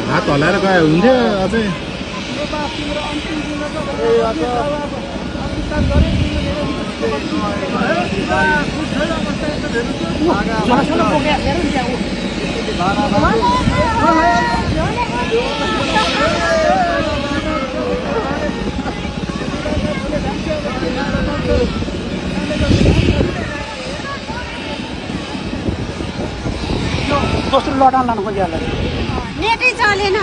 हात हल्लाएर गए हुन्थ्यो अझै दोस्रो लटान लानु खोजिहाल्छ नेटै चलेन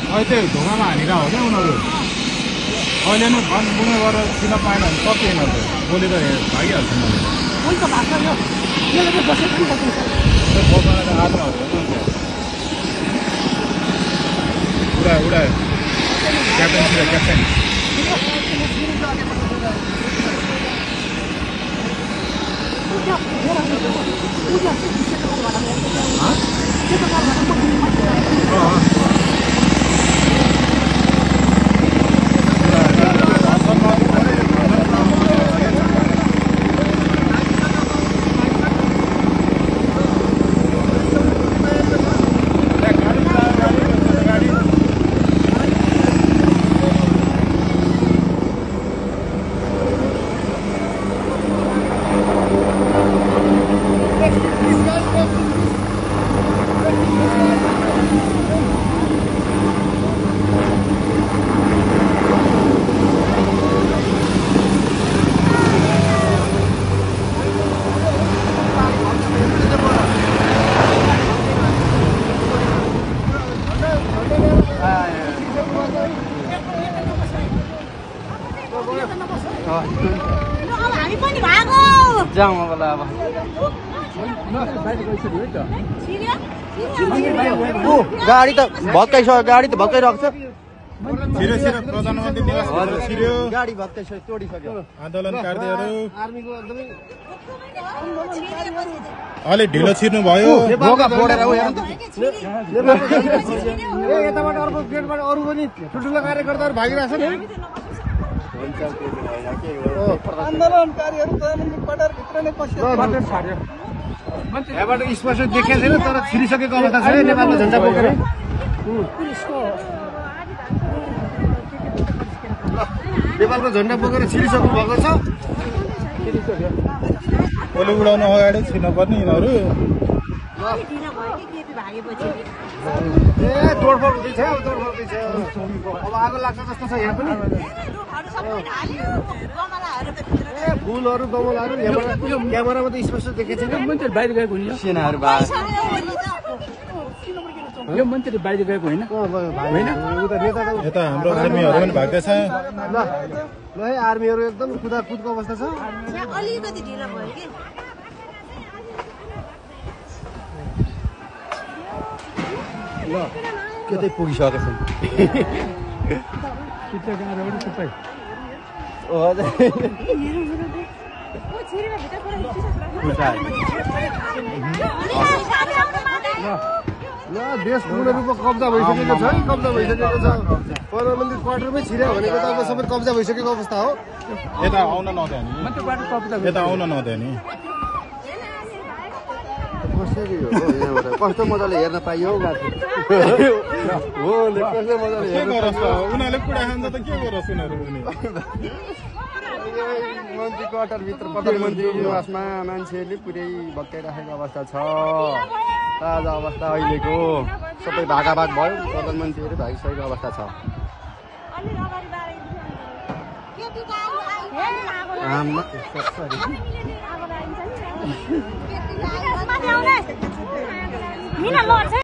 अहिले ढुङ्गामा हानेर हो क्या उनीहरू अहिले नै बुने गरेर किन पाएन भने सकिएन त भोलि त भागिहाल्छ उडायो क्याप्टेन जाउँ अब अब गाडी त भत्कै छ गाडी त भत्कै रहेको छ छिरो प्रधानमन्त्री निवास छिरो गाडी भत्कै छ तोडिसक्यो आन्दोलनकारीहरू अलि ढिलो छिर्नु भयो यताबाट अर्को गेटबाट अरू पनि ठुल्ठुलो कार्यकर्ताहरू भागिरहेछन् आन्दोलनकारीहरू भित्र नै यहाँबाट स्पष्ट देखेको छैन तर छिरिसकेको अवस्था छ नेपालको झन्डा बोकेर नेपालको झन्डा बोकेर छिरिसक्नु भएको छ गोली उडाउनु अगाडि छिर्नुपर्ने यिनीहरू तोडफोड हुँदैछ अब आगो लाग्छ जस्तो छ यहाँ पनि फुलहरू गमलाहरू क्यामेरामा त स्पष्ट देखेको छैन मान्छेहरू बाहिर गएको होइन सेनाहरू यो मान्छेहरू बाहिर गएको होइन यता हाम्रो आर्मीहरू पनि भाग्दैछ ल है आर्मीहरू एकदम कुदाकुदको अवस्था छ अलिकति ढिलो भयो कि ल कतै पुगिसकेको ल देश पूर्ण रूपमा कब्जा भइसकेको छ है कब्जा भइसकेको छ प्रधानमन्त्री क्वार्टरमै छिर्या भनेको त अब सबै कब्जा भइसकेको अवस्था हो यता आउन नदियो नि भइसक्यो यहाँबाट कस्तो मजाले हेर्न पाइयो गाडी हो कस्तो मजाले के हेर्न गरोस् त उनीहरूले पुरा खान्छ त के गरोस् उनीहरू पनि मन्त्री क्वार्टरभित्र प्रधानमन्त्री निवासमा मान्छेहरूले पुरै भत्काइराखेको अवस्था छ ताजा अवस्था अहिलेको सबै भागाभाग भयो प्रधानमन्त्रीहरू भागिसकेको अवस्था छ मिना लड्छ